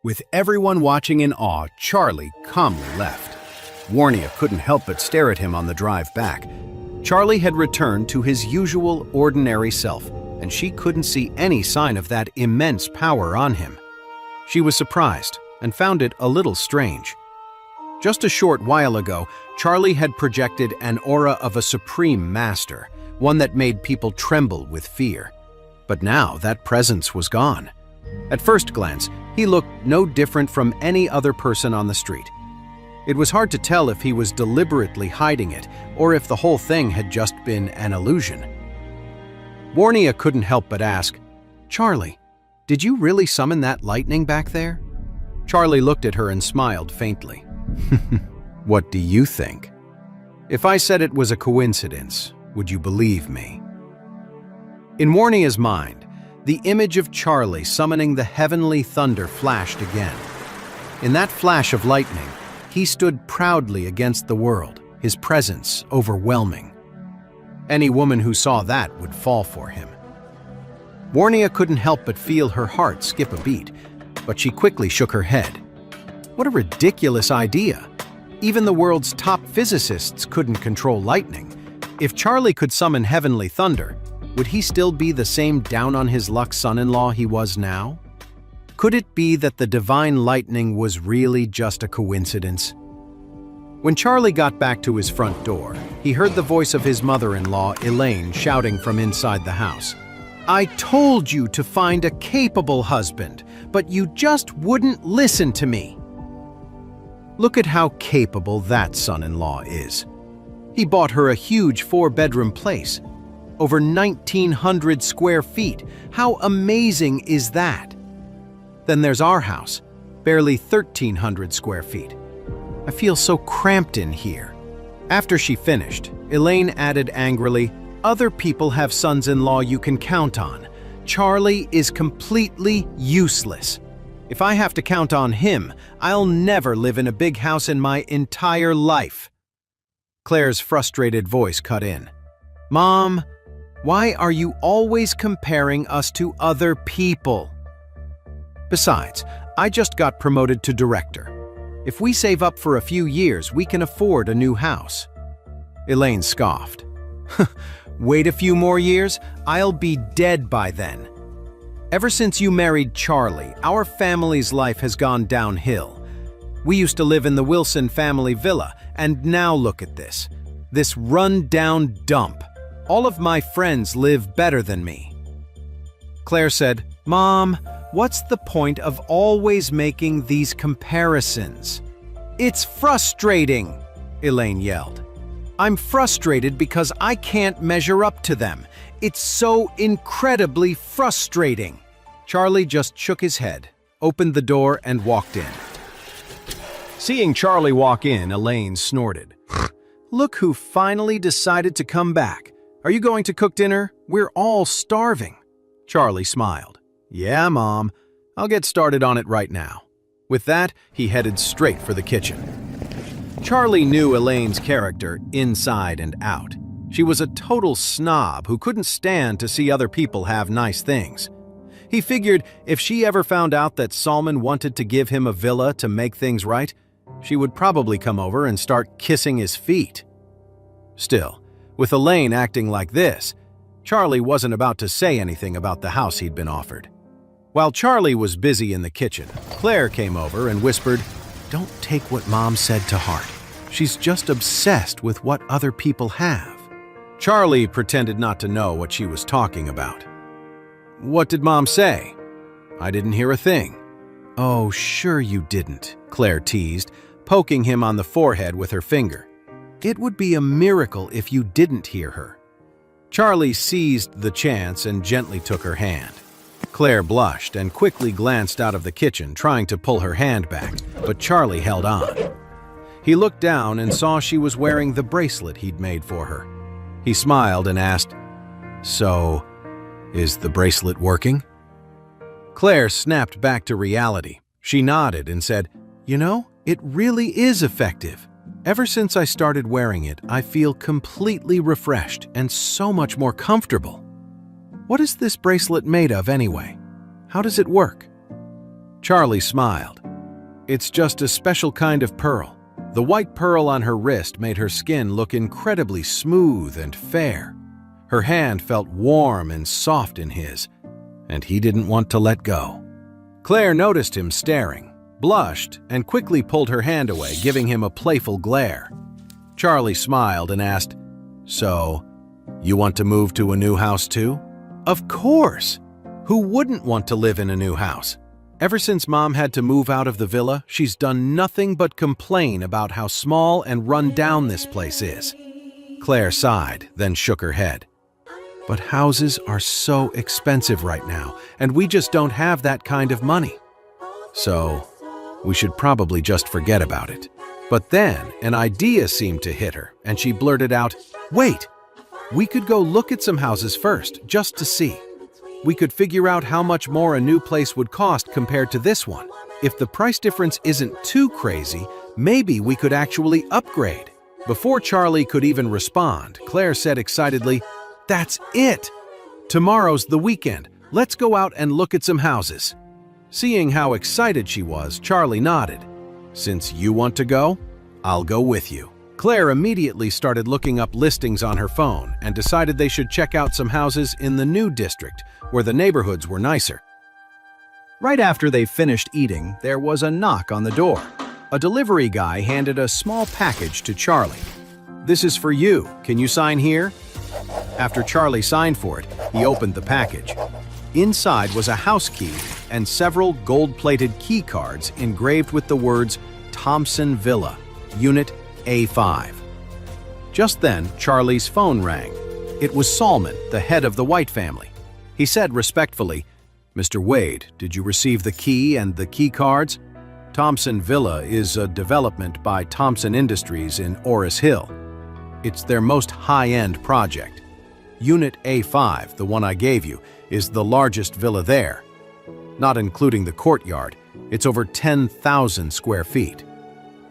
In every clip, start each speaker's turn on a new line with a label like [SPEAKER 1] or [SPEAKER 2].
[SPEAKER 1] With everyone watching in awe, Charlie calmly left. Warnia couldn't help but stare at him on the drive back. Charlie had returned to his usual ordinary self, and she couldn't see any sign of that immense power on him. She was surprised and found it a little strange. Just a short while ago, Charlie had projected an aura of a supreme master, one that made people tremble with fear. But now that presence was gone. At first glance, he looked no different from any other person on the street. It was hard to tell if he was deliberately hiding it or if the whole thing had just been an illusion. Warnia couldn't help but ask, "Charlie, did you really summon that lightning back there?" Charlie looked at her and smiled faintly. "What do you think? If I said it was a coincidence, would you believe me?" In Warnia's mind, the image of Charlie summoning the heavenly thunder flashed again. In that flash of lightning, he stood proudly against the world, his presence overwhelming. Any woman who saw that would fall for him. Warnia couldn't help but feel her heart skip a beat, but she quickly shook her head. What a ridiculous idea! Even the world's top physicists couldn't control lightning. If Charlie could summon heavenly thunder, would he still be the same down-on-his-luck son-in-law he was now? Could it be that the divine lightning was really just a coincidence? When Charlie got back to his front door, he heard the voice of his mother-in-law, Elaine, shouting from inside the house. "I told you to find a capable husband, but you just wouldn't listen to me." Look at how capable that son-in-law is. He bought her a huge 4-bedroom place. Over 1,900 square feet. How amazing is that? Then there's our house, barely 1,300 square feet. I feel so cramped in here. After she finished, Elaine added angrily, "Other people have sons-in-law you can count on. Charlie is completely useless. If I have to count on him, I'll never live in a big house in my entire life." Claire's frustrated voice cut in. "Mom, why are you always comparing us to other people? Besides, I just got promoted to director. If we save up for a few years, we can afford a new house." Elaine scoffed. "Wait a few more years, I'll be dead by then. Ever since you married Charlie, our family's life has gone downhill. We used to live in the Wilson family villa, and now look at this. This run-down dump. All of my friends live better than me." Claire said, "Mom, what's the point of always making these comparisons?" "It's frustrating," Elaine yelled. "I'm frustrated because I can't measure up to them. It's so incredibly frustrating." Charlie just shook his head, opened the door, and walked in. Seeing Charlie walk in, Elaine snorted. "Look who finally decided to come back. Are you going to cook dinner? We're all starving." Charlie smiled. "Yeah, Mom. I'll get started on it right now." With that, he headed straight for the kitchen. Charlie knew Elaine's character inside and out. She was a total snob who couldn't stand to see other people have nice things. He figured if she ever found out that Salman wanted to give him a villa to make things right, she would probably come over and start kissing his feet. Still, with Elaine acting like this, Charlie wasn't about to say anything about the house he'd been offered. While Charlie was busy in the kitchen, Claire came over and whispered, "Don't take what Mom said to heart. She's just obsessed with what other people have." Charlie pretended not to know what she was talking about. "What did Mom say? I didn't hear a thing." "Oh, sure you didn't," Claire teased, poking him on the forehead with her finger. "It would be a miracle if you didn't hear her." Charlie seized the chance and gently took her hand. Claire blushed and quickly glanced out of the kitchen, trying to pull her hand back, but Charlie held on. He looked down and saw she was wearing the bracelet he'd made for her. He smiled and asked, "So, is the bracelet working?" Claire snapped back to reality. She nodded and said, "You know, it really is effective. Ever since I started wearing it, I feel completely refreshed and so much more comfortable. What is this bracelet made of anyway? How does it work?" Charlie smiled. It's just a special kind of pearl. The white pearl on her wrist made her skin look incredibly smooth and fair. Her hand felt warm and soft in his, and he didn't want to let go. Claire noticed him staring, blushed, and quickly pulled her hand away, giving him a playful glare. Charlie smiled and asked, "So, you want to move to a new house too?" "Of course! Who wouldn't want to live in a new house?" Ever since Mom had to move out of the villa, she's done nothing but complain about how small and run down this place is. Claire sighed, then shook her head. "But houses are so expensive right now, and we just don't have that kind of money. So, we should probably just forget about it." But then, an idea seemed to hit her, and she blurted out, "Wait! We could go look at some houses first, just to see. We could figure out how much more a new place would cost compared to this one. If the price difference isn't too crazy, maybe we could actually upgrade." Before Charlie could even respond, Claire said excitedly, "That's it! Tomorrow's the weekend. Let's go out and look at some houses." Seeing how excited she was, Charlie nodded. "Since you want to go, I'll go with you." Claire immediately started looking up listings on her phone and decided they should check out some houses in the new district, where the neighborhoods were nicer. Right after they finished eating, there was a knock on the door. A delivery guy handed a small package to Charlie. "This is for you. Can you sign here?" After Charlie signed for it, he opened the package. Inside was a house key and several gold-plated key cards engraved with the words Thompson Villa, Unit A5. Just then, Charlie's phone rang. It was Solomon, the head of the White family. He said respectfully, "Mr. Wade, did you receive the key and the key cards? Thompson Villa is a development by Thompson Industries in Orus Hill. It's their most high-end project. Unit A5, the one I gave you, is the largest villa there. Not including the courtyard, it's over 10,000 square feet.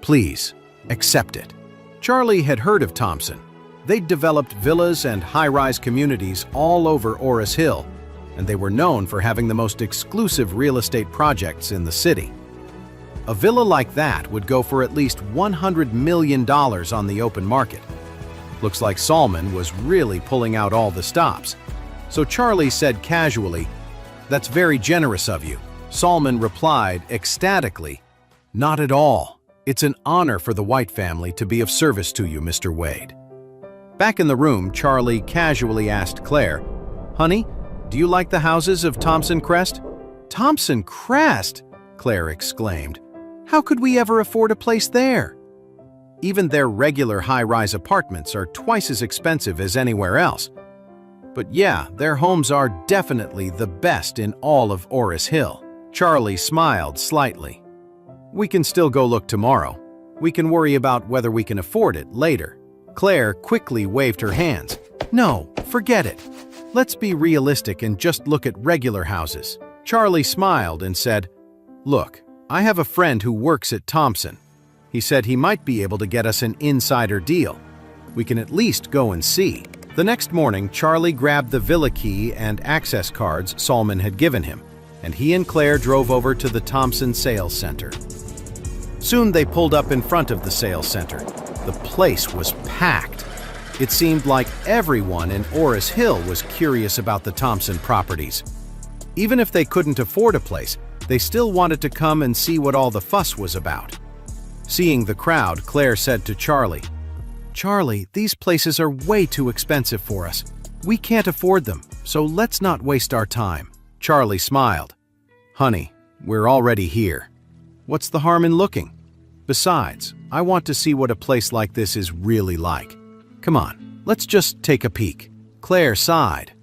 [SPEAKER 1] Please, accept it." Charlie had heard of Thompson. They'd developed villas and high-rise communities all over Orus Hill, and they were known for having the most exclusive real estate projects in the city. A villa like that would go for at least $100 million on the open market. Looks like Solomon was really pulling out all the stops. So Charlie said casually, "That's very generous of you." Solomon replied ecstatically, "Not at all. It's an honor for the White family to be of service to you, Mr. Wade." Back in the room, Charlie casually asked Claire, "Honey, do you like the houses of Thompson Crest?" "Thompson Crest?" Claire exclaimed. "How could we ever afford a place there?" Even their regular high-rise apartments are twice as expensive as anywhere else. But yeah, their homes are definitely the best in all of Orus Hill. Charlie smiled slightly. "We can still go look tomorrow. We can worry about whether we can afford it later." Claire quickly waved her hands. "No, forget it. Let's be realistic and just look at regular houses." Charlie smiled and said, "Look, I have a friend who works at Thompson. He said he might be able to get us an insider deal. We can at least go and see." The next morning, Charlie grabbed the villa key and access cards Solomon had given him, and he and Claire drove over to the Thompson Sales Center. Soon they pulled up in front of the sales center. The place was packed. It seemed like everyone in Orus Hill was curious about the Thompson properties. Even if they couldn't afford a place, they still wanted to come and see what all the fuss was about. Seeing the crowd, Claire said to Charlie, "Charlie, these places are way too expensive for us. We can't afford them, so let's not waste our time." Charlie smiled. "Honey, we're already here. What's the harm in looking? Besides, I want to see what a place like this is really like. Come on, let's just take a peek." Claire sighed.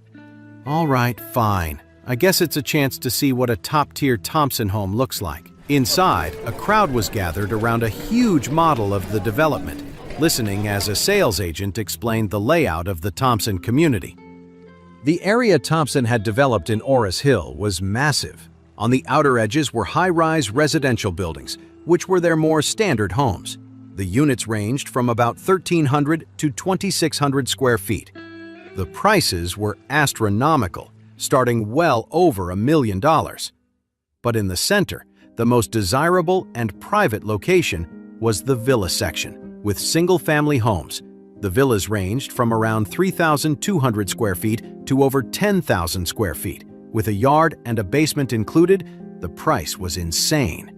[SPEAKER 1] "All right, fine. I guess it's a chance to see what a top-tier Thompson home looks like." Inside, a crowd was gathered around a huge model of the development, listening as a sales agent explained the layout of the Thompson community. The area Thompson had developed in Orus Hill was massive. On the outer edges were high-rise residential buildings, which were their more standard homes. The units ranged from about 1,300 to 2,600 square feet. The prices were astronomical, starting well over $1 million. But in the center, The most desirable and private location was the villa section, with single-family homes. The villas ranged from around 3,200 square feet to over 10,000 square feet. With a yard and a basement included, the price was insane.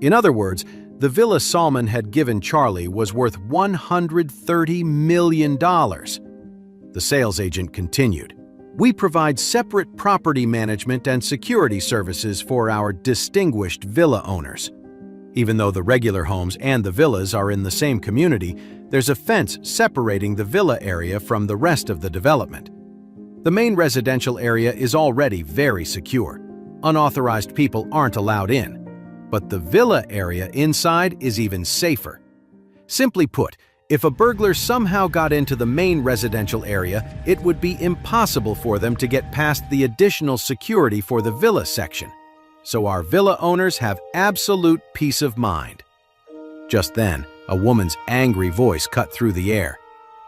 [SPEAKER 1] In other words, the villa Salman had given Charlie was worth $130 million. The sales agent continued. We provide separate property management and security services for our distinguished villa owners. Even though the regular homes and the villas are in the same community, there's a fence separating the villa area from the rest of the development. The main residential area is already very secure. Unauthorized people aren't allowed in. But the villa area inside is even safer. Simply put, if a burglar somehow got into the main residential area, it would be impossible for them to get past the additional security for the villa section. So our villa owners have absolute peace of mind. Just then, a woman's angry voice cut through the air.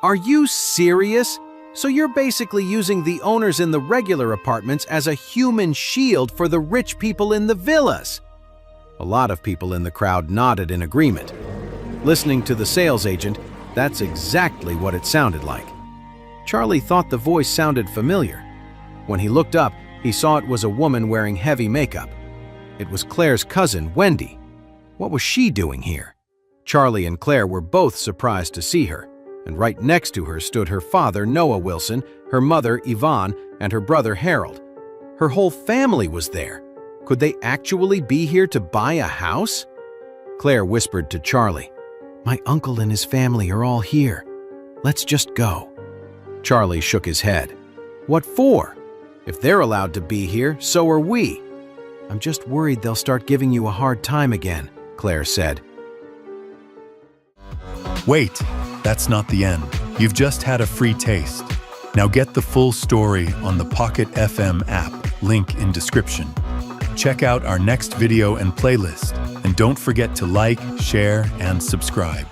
[SPEAKER 1] Are you serious? So you're basically using the owners in the regular apartments as a human shield for the rich people in the villas? A lot of people in the crowd nodded in agreement. Listening to the sales agent, that's exactly what it sounded like. Charlie thought the voice sounded familiar. When he looked up, he saw it was a woman wearing heavy makeup. It was Claire's cousin, Wendy. What was she doing here? Charlie and Claire were both surprised to see her, and right next to her stood her father, Noah Wilson, her mother, Yvonne, and her brother, Harold. Her whole family was there. Could they actually be here to buy a house? Claire whispered to Charlie, "My uncle and his family are all here. Let's just go." Charlie shook his head. "What for? If they're allowed to be here, so are we." "I'm just worried they'll start giving you a hard time again," Claire said.
[SPEAKER 2] Wait, that's not the end. You've just had a free taste. Now get the full story on the Pocket FM app, link in description. Check out our next video and playlist, and don't forget to like, share, and subscribe.